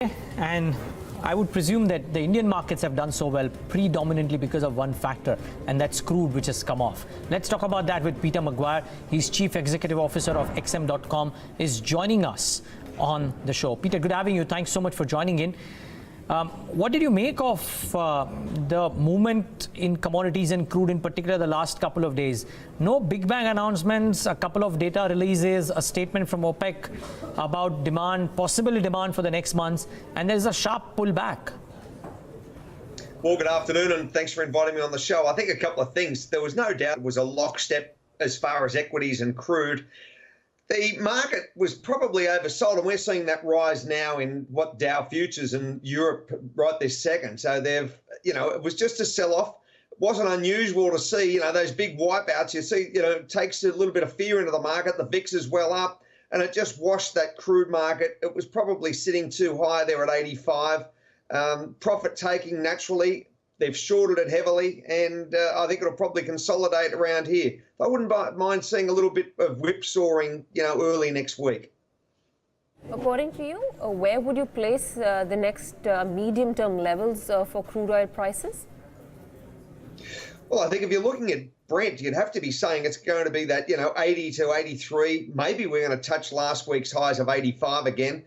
And I would presume that the Indian markets have done so well predominantly because of one factor, and that's crude, which has come off. Let's talk about that with Peter McGuire. He's Chief Executive Officer of XM.com, is joining us on the show. Peter, good having you. Thanks so much for joining in. What did you make of the movement in commodities and crude in particular the last couple of days? No big bang announcements, a couple of data releases, a statement from OPEC about demand, possible demand for the next months, and there's a sharp pullback. Well, good afternoon, and thanks for inviting me on the show. I think a couple of things. There was no doubt it was a lockstep as far as equities and crude. The market was probably oversold, and we're seeing that rise now in what Dow futures in Europe right this second. So it was just a sell-off. It wasn't unusual to see, those big wipeouts. You see, it takes a little bit of fear into the market. The VIX is well up, and it just washed that crude market. It was probably sitting too high there at 85. Profit taking naturally. They've shorted it heavily, and I think it'll probably consolidate around here. I wouldn't mind seeing a little bit of whipsawing, early next week. According to you, where would you place the next medium-term levels for crude oil prices? Well, I think if you're looking at Brent, you'd have to be saying it's going to be that, 80 to 83. Maybe we're going to touch last week's highs of 85 again.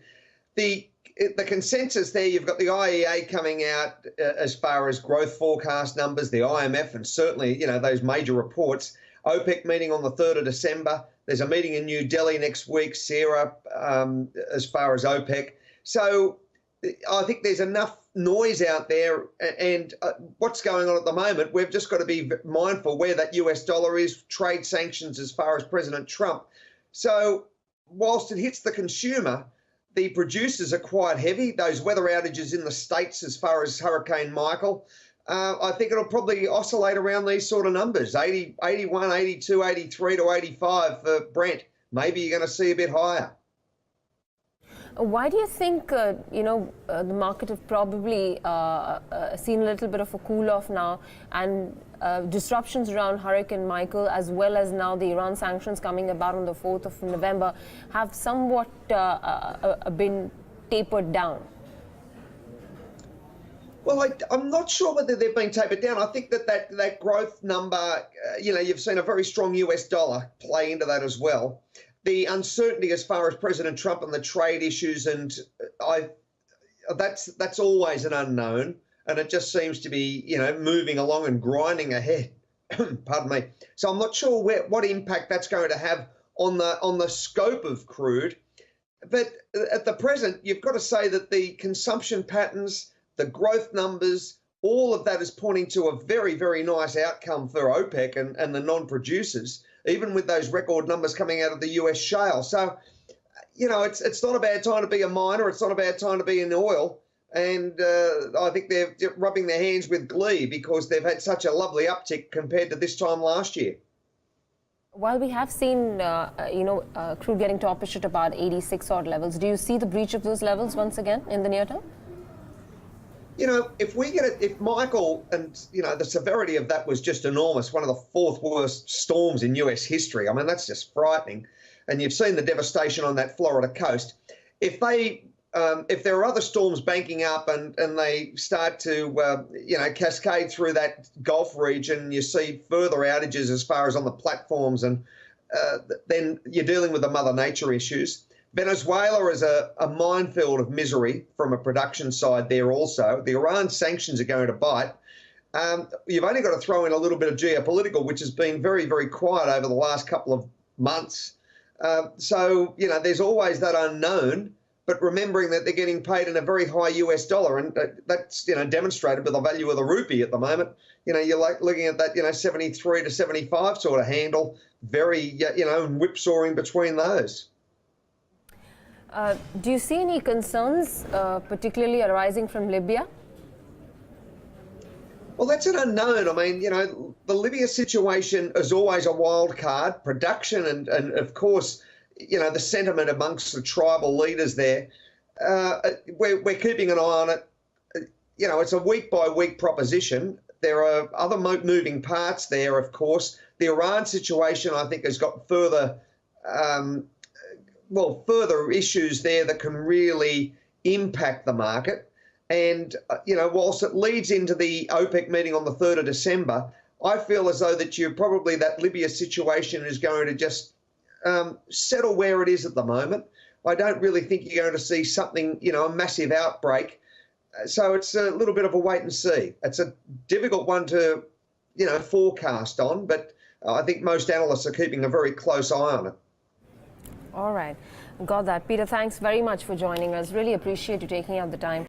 The consensus there, you've got the IEA coming out as far as growth forecast numbers, the IMF, and certainly, those major reports. OPEC meeting on the 3rd of December. There's a meeting in New Delhi next week, SERA, as far as OPEC. So I think there's enough noise out there, and what's going on at the moment, we've just got to be mindful where that US dollar is, trade sanctions as far as President Trump. So whilst it hits the consumer, the producers are quite heavy. Those weather outages in the States as far as Hurricane Michael, I think it'll probably oscillate around these sort of numbers, 80, 81, 82, 83 to 85 for Brent. Maybe you're going to see a bit higher. Why do you think, the market have probably seen a little bit of a cool-off now, and disruptions around Hurricane Michael, as well as now the Iran sanctions coming about on the 4th of November, have somewhat been tapered down? Well, I'm not sure whether they've been tapered down. I think that growth number, you've seen a very strong US dollar play into that as well. The uncertainty as far as President Trump and the trade issues, and that's always an unknown, and it just seems to be moving along and grinding ahead. Pardon me. So I'm not sure what impact that's going to have on the scope of crude, but at the present, you've got to say that the consumption patterns, the growth numbers, all of that is pointing to a very, very nice outcome for OPEC and the non-producers, even with those record numbers coming out of the US shale. So, it's not a bad time to be a miner. It's not a bad time to be in oil. And I think they're rubbing their hands with glee because they've had such a lovely uptick compared to this time last year. While we have seen, crude getting toppish at about 86 odd levels, do you see the breach of those levels once again in the near term? If Michael and, the severity of that was just enormous, one of the 4th worst storms in US history. I mean, that's just frightening. And you've seen the devastation on that Florida coast. If there are other storms banking up and they start to, cascade through that Gulf region, you see further outages as far as on the platforms, and then you're dealing with the Mother Nature issues. Venezuela is a minefield of misery from a production side there also. The Iran sanctions are going to bite. You've only got to throw in a little bit of geopolitical, which has been very, very quiet over the last couple of months. So, there's always that unknown, but remembering that they're getting paid in a very high US dollar, and that's, demonstrated by the value of the rupee at the moment. You're looking at that, 73 to 75 sort of handle, very, whipsawing between those. Do you see any concerns, particularly arising from Libya? Well, that's an unknown. I mean, the Libya situation is always a wild card. Production and of course, the sentiment amongst the tribal leaders there. We're keeping an eye on it. It's a week-by-week proposition. There are other moving parts there, of course. The Iran situation, I think, has got further issues there that can really impact the market. And, whilst it leads into the OPEC meeting on the 3rd of December, I feel as though that Libya situation is going to just settle where it is at the moment. I don't really think you're going to see something, a massive outbreak. So it's a little bit of a wait and see. It's a difficult one to, forecast on, but I think most analysts are keeping a very close eye on it. All right. Got that. Peter, thanks very much for joining us. Really appreciate you taking out the time.